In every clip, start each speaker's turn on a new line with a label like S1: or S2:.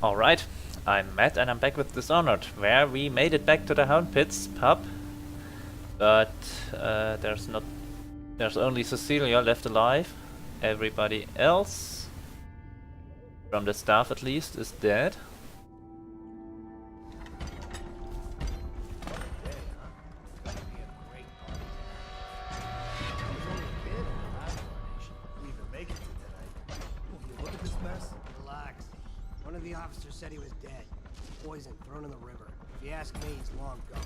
S1: Alright, I'm Matt and I'm back with Dishonored, where we made it back to the Hound Pits pub. But there's only Cecilia left alive. Everybody else, from the staff at least, is dead.
S2: One of the officers said he was dead. Poison thrown in the river. If you ask me, he's long gone.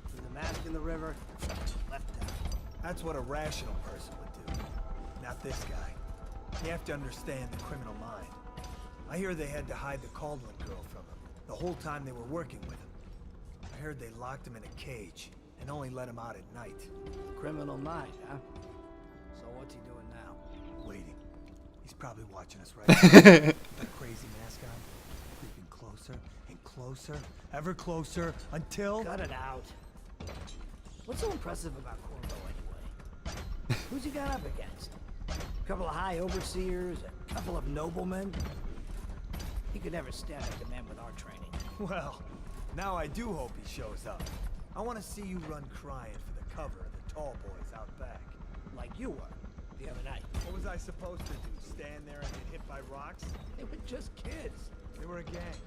S2: Threw the mask in the river, left town.
S3: That's what a rational person would do. Not this guy. You have to understand the criminal mind. I hear they had to hide the Caldwell girl from him the whole time they were working with him. I heard they locked him in a cage and only let him out at night.
S2: Criminal mind, huh? So what's he doing now?
S3: Waiting. He's probably watching us right now. That crazy mask on. Creeping closer and closer, ever closer, until...
S2: Cut it out. What's so impressive about Corvo anyway? Who's he got up against? A couple of high overseers, a couple of noblemen? He could never stand up to men with our training.
S3: Well, now I do hope he shows up. I want to see you run crying for the cover of the tall boys out back.
S2: Like you were the other night.
S3: What was I supposed to do? Stand there and get hit by rocks?
S2: They were just kids.
S3: They were a gang.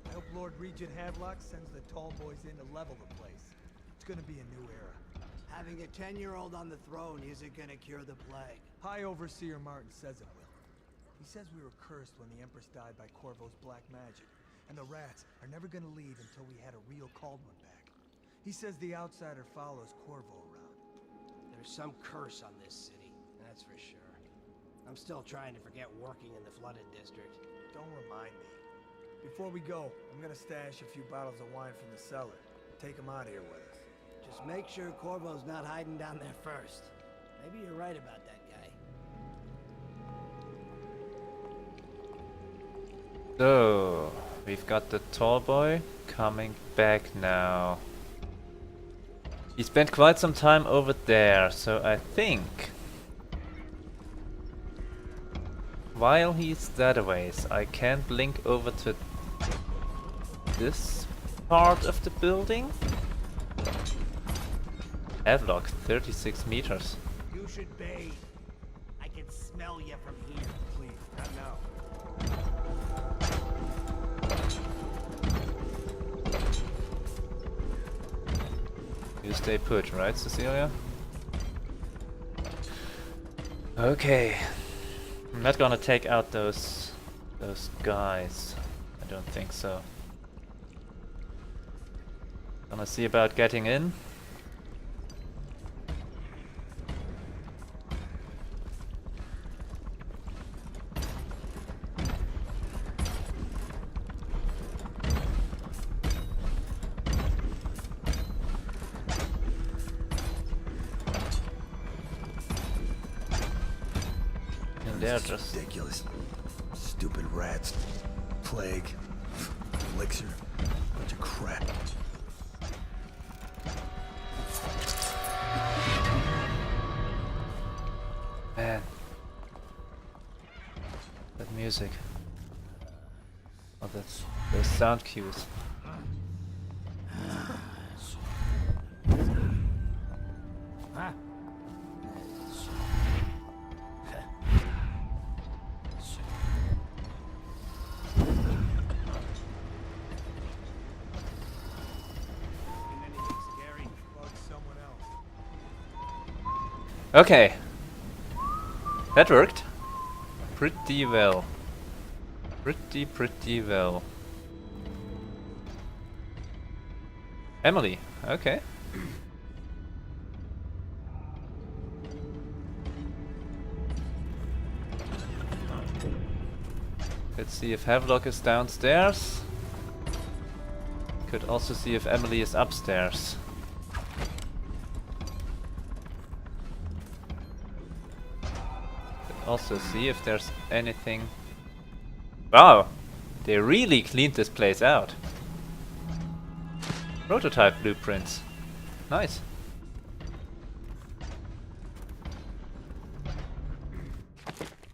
S3: I hope Lord Regent Havelock sends the tall boys in to level the place. It's gonna be a new era.
S2: Having a 10-year-old on the throne isn't gonna cure the plague.
S3: High Overseer Martin says it will. He says we were cursed when the Empress died by Corvo's black magic, and the rats are never gonna leave until we had a real Caldwell back. He says the outsider follows Corvo around.
S2: There's some curse on this city, that's for sure. I'm still trying to forget working in the flooded district.
S3: Don't remind me. Before we go, I'm gonna stash a few bottles of wine from the cellar. Take them out here with us.
S2: Just make sure Corvo's not hiding down there first. Maybe you're right about that guy.
S1: So, we've got the tall boy coming back now. He spent quite some time over there, so I think while he's that a ways, I can blink over to this part of the building. Havelock, 36 meters.
S2: You should bathe. I can smell you from here.
S3: Please, not now.
S1: You stay put, right, Cecilia? Okay. I'm not gonna take out those guys. I don't think so. Gonna see about getting in. They're just
S3: ridiculous. Stupid rats. Plague. Elixir. Bunch of crap.
S1: man. That music. Oh, that's those sound cues. Okay, that worked pretty well. Pretty well. Emily, okay. Let's see if Havelock is downstairs. Could also see if Emily is upstairs. Also see if there's anything. Wow, they really cleaned this place out. Prototype blueprints. Nice.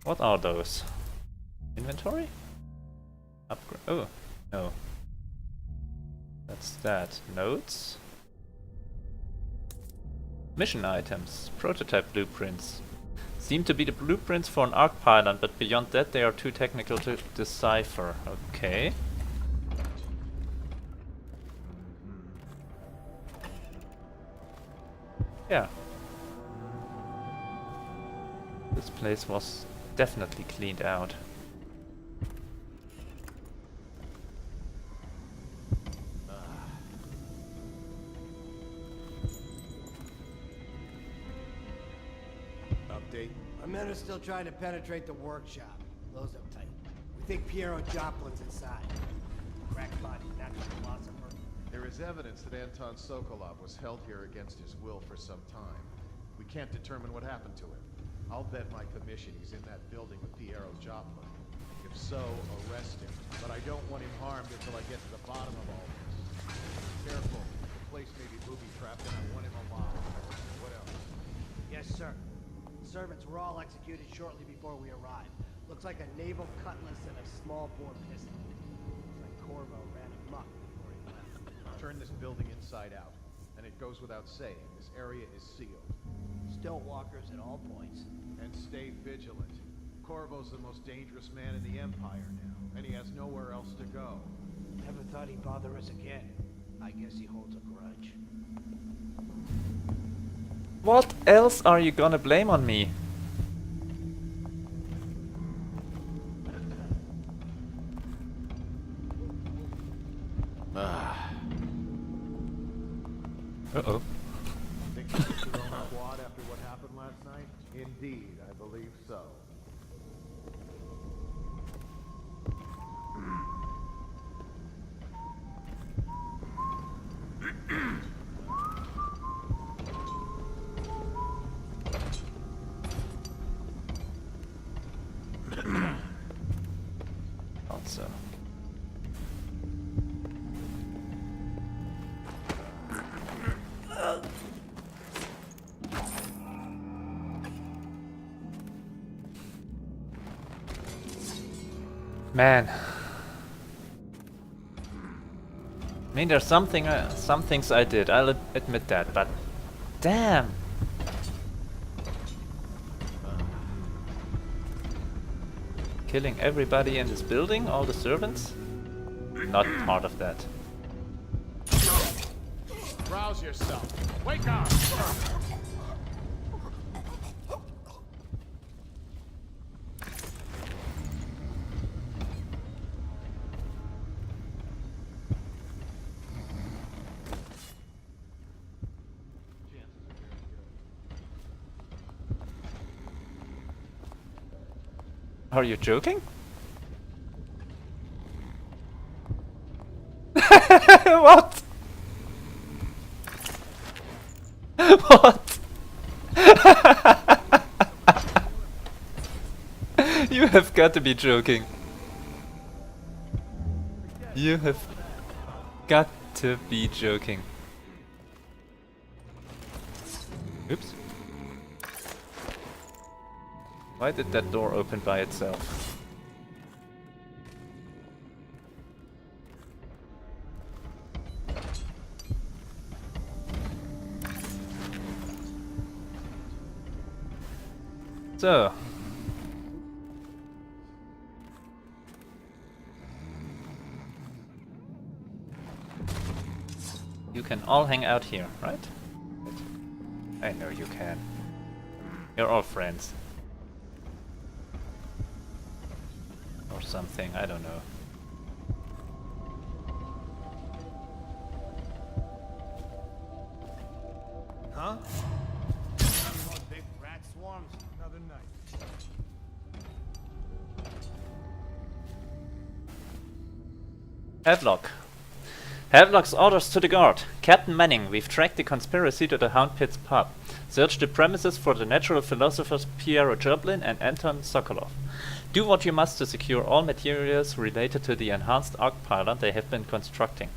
S1: What are those? Inventory? Upgrade. Oh, no. That's that. Notes. Mission items. Prototype blueprints. Seem to be the blueprints for an arc pylon, but beyond that they are too technical to decipher. Okay. Yeah. This place was definitely cleaned out.
S3: Update.
S2: Our men are still trying to penetrate the workshop. Close up tight. We think Piero Joplin's inside. Crackpot, natural philosopher.
S4: There is evidence that Anton Sokolov was held here against his will for some time. We can't determine what happened to him. I'll bet my commission he's in that building with Piero Joplin. If so, arrest him. But I don't want him harmed until I get to the bottom of all this. Careful. The place may be booby-trapped and I want him alive. What else?
S2: Yes, sir. The servants were all executed shortly before we arrived. Looks like a naval cutlass and a small bore pistol. Looks like Corvo ran amok before he left.
S4: Turn this building inside out. And it goes without saying, this area is sealed.
S2: Still walkers at all points.
S4: And stay vigilant. Corvo's the most dangerous man in the Empire now, and he has nowhere else to go.
S2: Never thought he'd bother us again. I guess he holds a grudge.
S1: What else are you gonna blame on me? Uh-oh.
S4: Think you took your own squad after what happened last night? Indeed, I believe so.
S1: Also. Man. I mean, there's some things I did, I'll admit that, but damn! Killing everybody in this building, all the servants? Not part of that.
S4: Rouse yourself. Wake up!
S1: Are you joking? What? What? You have got to be joking. You have got to be joking. Oops. Why did that door open by itself? So. You can all hang out here, right? I know you can. You're all friends. Or something, I don't know.
S3: Huh?
S2: Big rat swarms.
S3: Another night.
S1: Havelock. Havelock's orders to the guard. Captain Manning, we've tracked the conspiracy to the Hound Pits pub. Search the premises for the natural philosophers Piero Joplin and Anton Sokolov. Do what you must to secure all materials related to the enhanced arc pylon they have been constructing.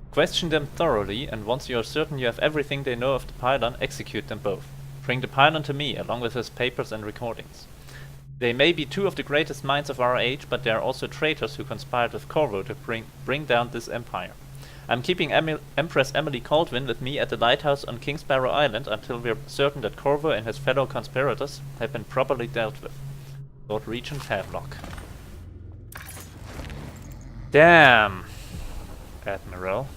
S1: Question them thoroughly, and once you are certain you have everything they know of the pylon, execute them both. Bring the pylon to me, along with his papers and recordings. They may be two of the greatest minds of our age, but they are also traitors who conspired with Corvo to bring down this empire. I'm keeping Empress Emily Caldwin with me at the lighthouse on King Sparrow Island until we're certain that Corvo and his fellow conspirators have been properly dealt with. Lord Regent Havelock. Damn, Admiral.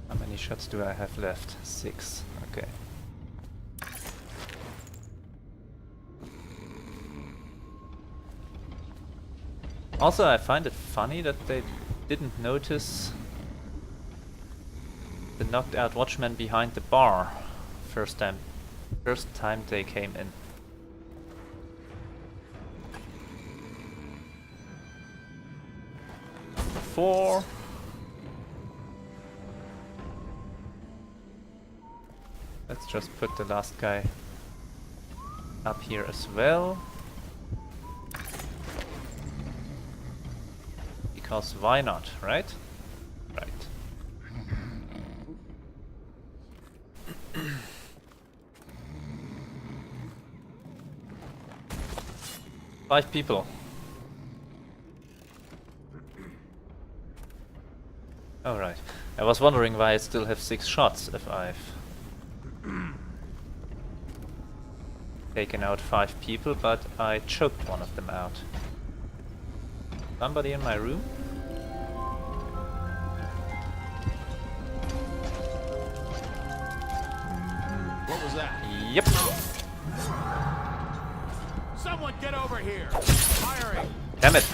S1: How many shots do I have left? 6. Okay. Also, I find it funny that they didn't notice the knocked out watchman behind the bar first time they came in. Four. Let's just put the last guy up here as well. Because why not, right? Right. 5 people. Alright. I was wondering why I still have 6 shots if I've taken out 5 people, but I choked one of them out. Somebody in my room?
S5: What was that?
S1: Yep.
S5: Someone get over here! Firing!
S1: Damn it.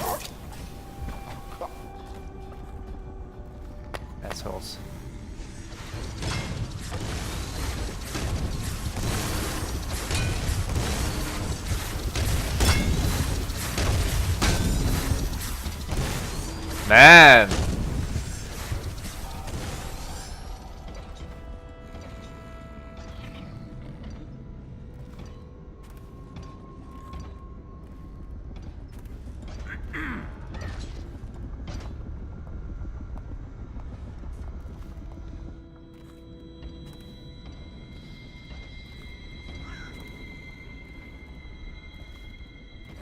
S1: Assholes. Man!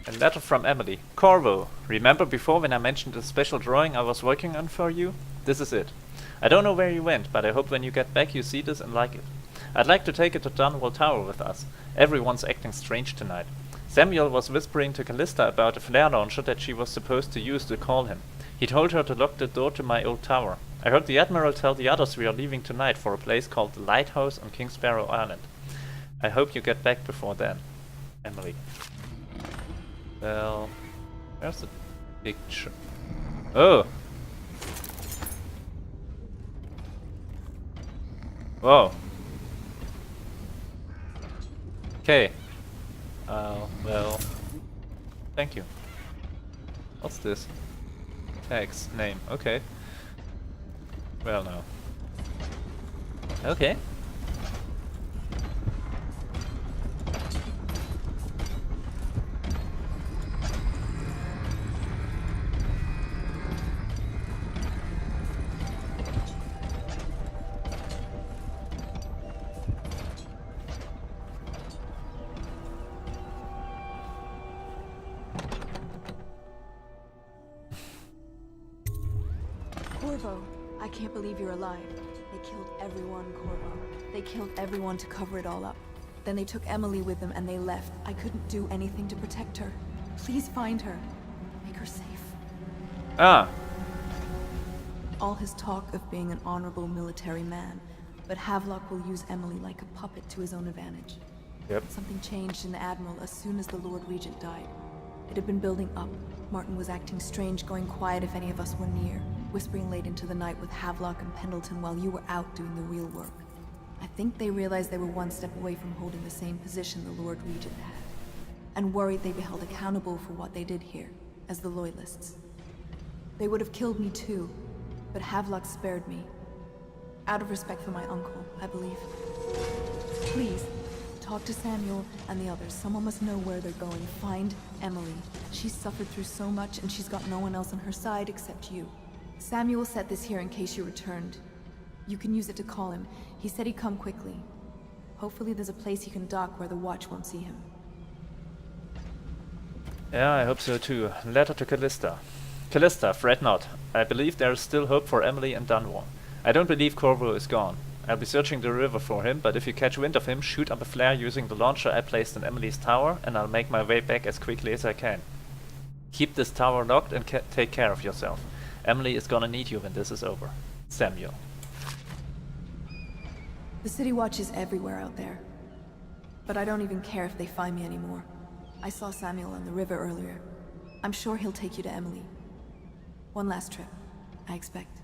S1: A letter from Emily. Corvo, remember before when I mentioned the special drawing I was working on for you? This is it. I don't know where you went, but I hope when you get back you see this and like it. I'd like to take it to Dunwall Tower with us. Everyone's acting strange tonight. Samuel was whispering to Callista about a flare launcher that she was supposed to use to call him. He told her to lock the door to my old tower. I heard the Admiral tell the others we are leaving tonight for a place called the Lighthouse on King Sparrow Island. I hope you get back before then. Emily. Well, there's the picture. Oh! Whoa. Okay. Well, thank you. What's this? Tags, name, okay. Well, no. Okay.
S6: Corvo, I can't believe you're alive. They killed everyone, Corvo. They killed everyone to cover it all up. Then they took Emily with them and they left. I couldn't do anything to protect her. Please find her. Make her safe.
S1: Ah.
S6: All his talk of being an honorable military man, but Havelock will use Emily like a puppet to his own advantage.
S1: Yep.
S6: Something changed in the Admiral as soon as the Lord Regent died. It had been building up. Martin was acting strange, going quiet if any of us were near, whispering late into the night with Havelock and Pendleton while you were out doing the real work. I think they realized they were one step away from holding the same position the Lord Regent had, and worried they'd be held accountable for what they did here, as the Loyalists. They would have killed me too, but Havelock spared me. Out of respect for my uncle, I believe. Please, Talk to Samuel and the others. Someone must know where they're going. Find Emily. She's suffered through so much, and she's got no one else on her side except you. Samuel set this here in case you returned. You can use it to call him. He said he'd come quickly. Hopefully there's a place he can dock where the watch won't see him.
S1: Yeah, I hope so too. Letter to Callista. Callista, fret not. I believe there is still hope for Emily and Dunwall. I don't believe Corvo is gone. I'll be searching the river for him, but if you catch wind of him, shoot up a flare using the launcher I placed in Emily's tower, and I'll make my way back as quickly as I can. Keep this tower locked and take care of yourself. Emily is gonna need you when this is over. Samuel.
S6: The City Watch is everywhere out there. But I don't even care if they find me anymore. I saw Samuel on the river earlier. I'm sure he'll take you to Emily. One last trip, I expect.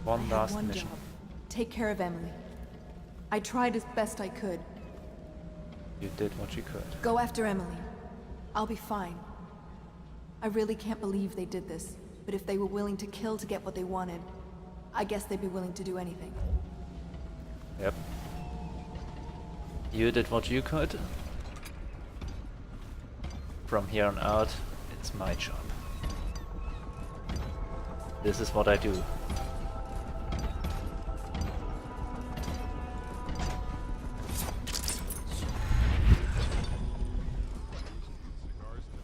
S1: One last
S6: One
S1: mission.
S6: job. Take care of Emily. I tried as best I could.
S1: You did what you could.
S6: Go after Emily. I'll be fine. I really can't believe they did this, but if they were willing to kill to get what they wanted, I guess they'd be willing to do anything.
S1: Yep. You did what you could. From here on out, it's my job. This is what I do.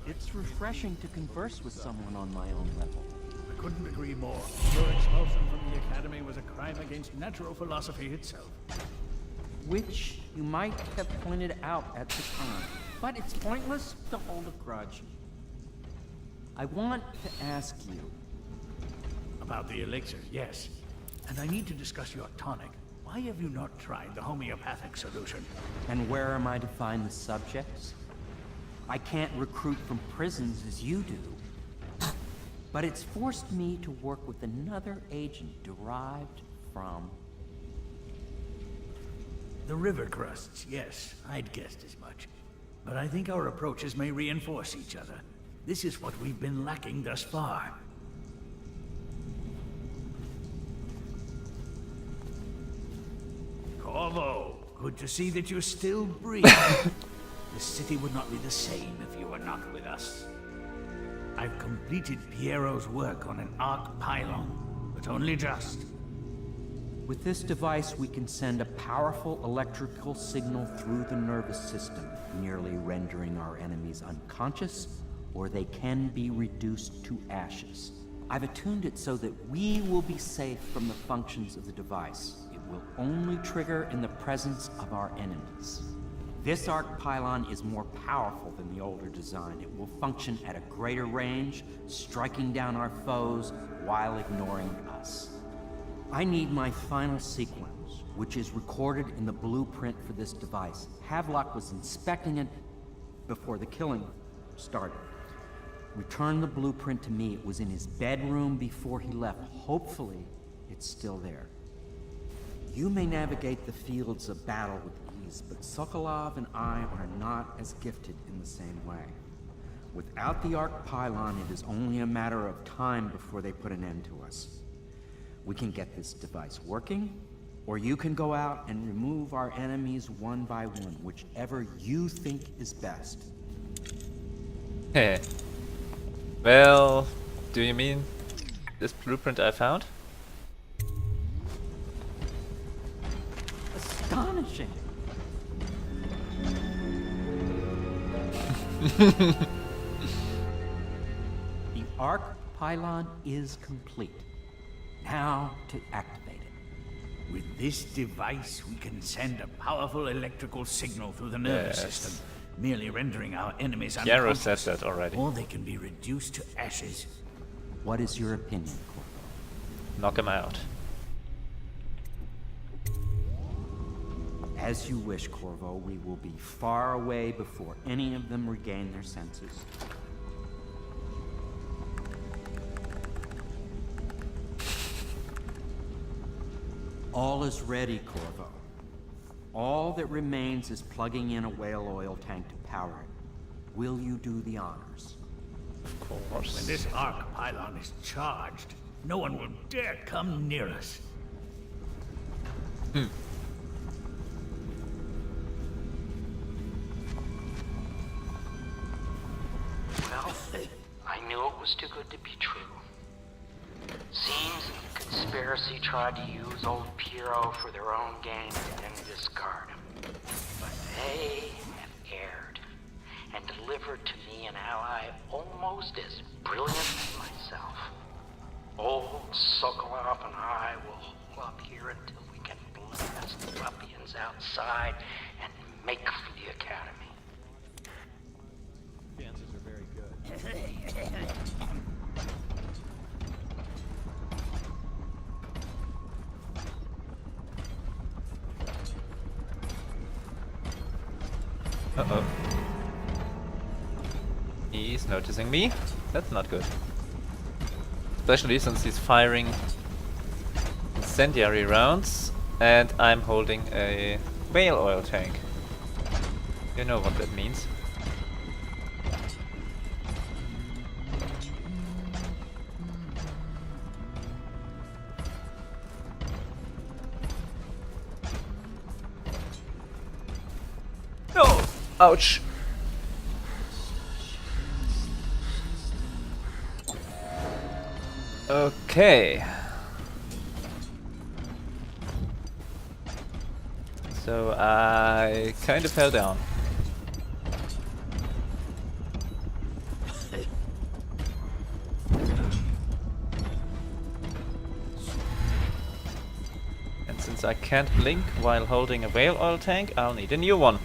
S7: It's refreshing to converse with someone on my own level.
S8: I couldn't agree more. Your expulsion from the Academy was a crime against natural philosophy itself.
S7: Which you might have pointed out at the time. But it's pointless to hold a grudge. I want to ask you.
S8: About the elixir, yes. And I need to discuss your tonic. Why have you not tried the homeopathic solution?
S7: And where am I to find the subjects? I can't recruit from prisons as you do. But it's forced me to work with another agent derived from...
S8: The river crusts, yes. I'd guessed as much. But I think our approaches may reinforce each other. This is what we've been lacking thus far. Corvo, good to see that you're still breathing. This city would not be the same if you were not with us. I've completed Piero's work on an arc pylon, but only just.
S7: With this device, we can send a powerful electrical signal through the nervous system, nearly rendering our enemies unconscious, or they can be reduced to ashes. I've attuned it so that we will be safe from the functions of the device. It will only trigger in the presence of our enemies. This arc pylon is more powerful than the older design. It will function at a greater range, striking down our foes while ignoring us. I need my final sequence, which is recorded in the blueprint for this device. Havelock was inspecting it before the killing started. Return the blueprint to me. It was in his bedroom before he left. Hopefully, it's still there. You may navigate the fields of battle with ease, but Sokolov and I are not as gifted in the same way. Without the arc pylon, it is only a matter of time before they put an end to us. We can get this device working, or you can go out and remove our enemies one by one, whichever you think is best.
S1: Heh. Well, do you mean this blueprint I found?
S7: Astonishing! The arc pylon is complete. Now to activate it.
S8: With this device, we can send a powerful electrical signal through the nervous system, merely rendering our enemies
S1: Yarrow
S8: unconscious.
S1: said that already.
S8: Or they can be reduced to ashes.
S7: What is your opinion, Corvo?
S1: Knock him out.
S7: As you wish, Corvo. We will be far away before any of them regain their senses. All is ready, Corvo. All that remains is plugging in a whale oil tank to power it. Will you do the honors?
S1: Of course.
S8: When this arc pylon is charged, no one will dare come near us.
S9: was too good to be true. Seems the conspiracy tried to use old Piero for their own gain and then discard him. But they have erred and delivered to me an ally almost as brilliant as myself. Old Sokolov and I will hold up here until we can blast the ruffians outside and make for the academy.
S4: Chances are very good.
S1: Uh-oh. He's noticing me. That's not good. Especially since he's firing incendiary rounds and I'm holding a whale oil tank. You know what that means. No! Ouch! Okay. So I kind of fell down. And since I can't blink while holding a whale oil tank, I'll need a new one.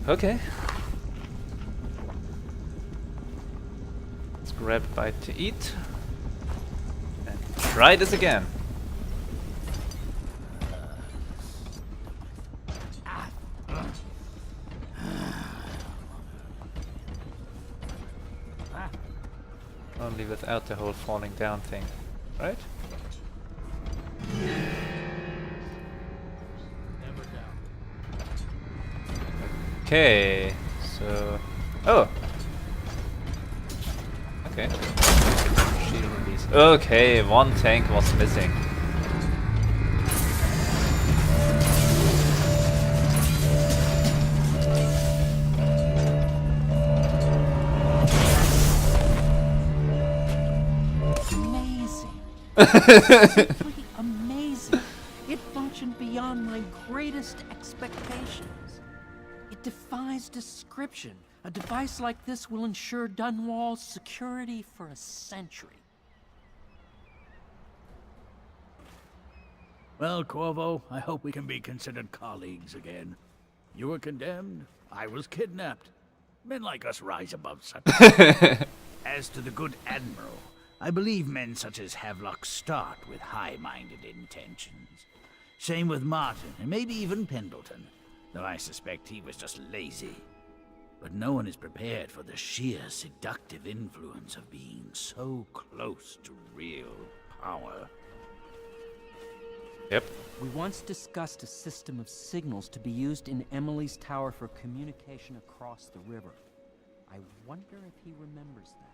S1: Okay. Let's grab a bite to eat. And try this again. Only without the whole falling down thing, right? Okay, so... Oh! Okay. Shield release. Okay, one tank was missing.
S7: Simply amazing. It functioned beyond my greatest expectations. It defies description. A device like this will ensure Dunwall's security for a century.
S8: Well, Corvo, I hope we can be considered colleagues again. You were condemned, I was kidnapped. Men like us rise above such. As to the good Admiral, I believe men such as Havelock start with high-minded intentions. Same with Martin, and maybe even Pendleton, though I suspect he was just lazy. But no one is prepared for the sheer seductive influence of being so close to real power.
S1: Yep.
S7: We once discussed a system of signals to be used in Emily's tower for communication across the river. I wonder if he remembers that.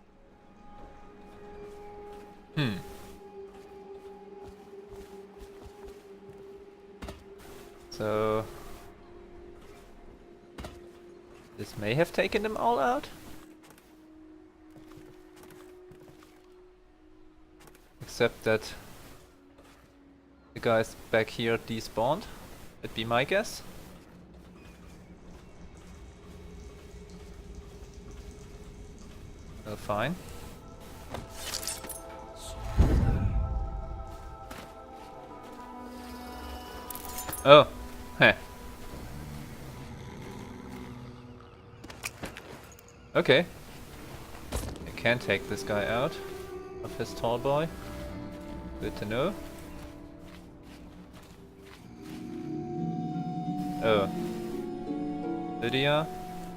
S1: So... this may have taken them all out? Except that the guys back here despawned. That'd be my guess. Well, fine. Oh, heh. Okay. I can take this guy out of his tall boy. Good to know. Oh. Lydia.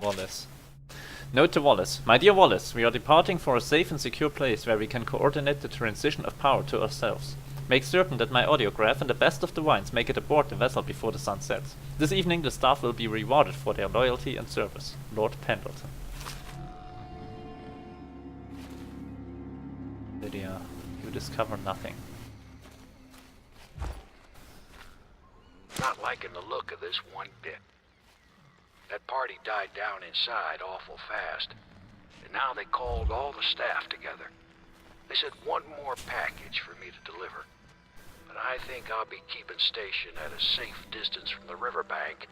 S1: Wallace. Note to Wallace. My dear Wallace, we are departing for a safe and secure place where we can coordinate the transition of power to ourselves. Make certain that my audiograph and the best of the wines make it aboard the vessel before the sun sets. This evening the staff will be rewarded for their loyalty and service. Lord Pendleton. Lydia, you You discover nothing.
S10: Not liking the look of this one bit. That party died down inside awful fast, and now they called all the staff together. They said one more package for me to deliver, but I think I'll be keeping station at a safe distance from the riverbank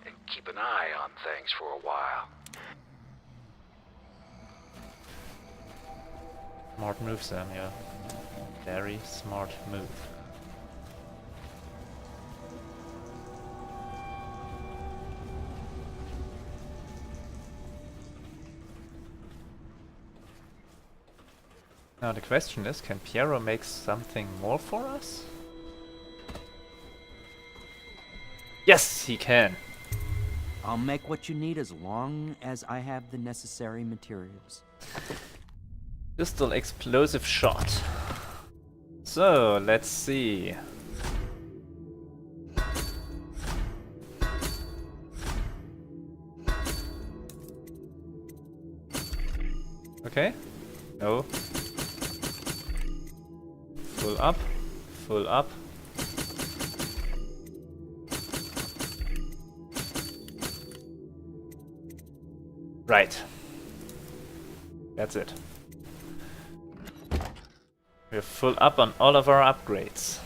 S10: and keep an eye on things for a while.
S1: Smart move, Samuel. Very smart move. Now the question is, can Piero make something more for us? Yes, he can!
S7: I'll make what you need as long as I have the necessary materials.
S1: Pistol explosive shot. So, let's see. Okay. No. Full up. Full up. Right. That's it. We're full up on all of our upgrades.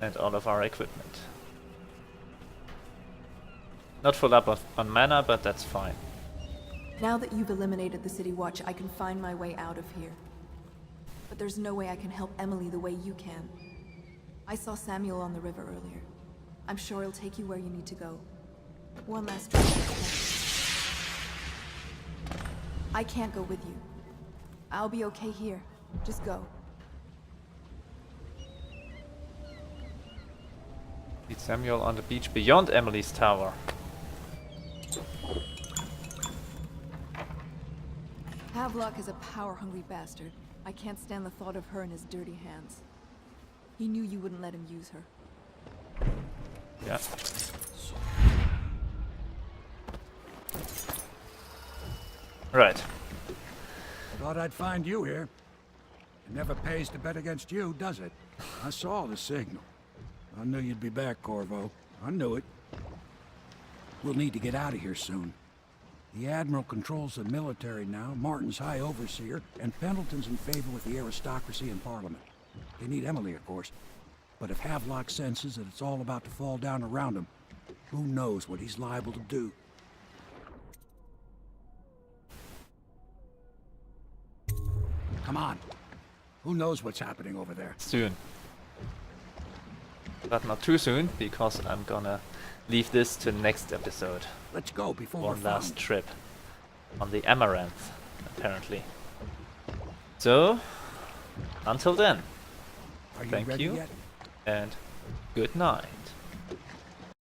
S1: And all of our equipment. Not full up on mana, but that's fine.
S6: Now that you've eliminated the City Watch, I can find my way out of here. But there's no way I can help Emily the way you can. I saw Samuel on the river earlier. I'm sure he'll take you where you need to go. One last try. I can't go with you. I'll be okay here. Just go.
S1: Meet Samuel on the beach beyond Emily's tower.
S6: Havelock is a power-hungry bastard. I can't stand the thought of her in his dirty hands. He knew you wouldn't let him use her.
S1: Yeah. Right.
S11: Thought I'd find you here. It never pays to bet against you, does it? I saw the signal. I knew you'd be back, Corvo. I knew it. We'll need to get out of here soon. The Admiral controls the military now, Martin's High Overseer, and Pendleton's in favor with the aristocracy and Parliament. They need Emily, of course. But if Havelock senses that it's all about to fall down around him, who knows what he's liable to do? Come on. Who knows what's happening over there?
S1: Soon. But not too soon, because I'm gonna leave this to next episode.
S11: Let's go before
S1: One
S11: we're
S1: last
S11: found.
S1: trip. On the Amaranth, apparently. So, until then,
S11: Are you
S1: thank
S11: ready
S1: you,
S11: yet?
S1: and good night.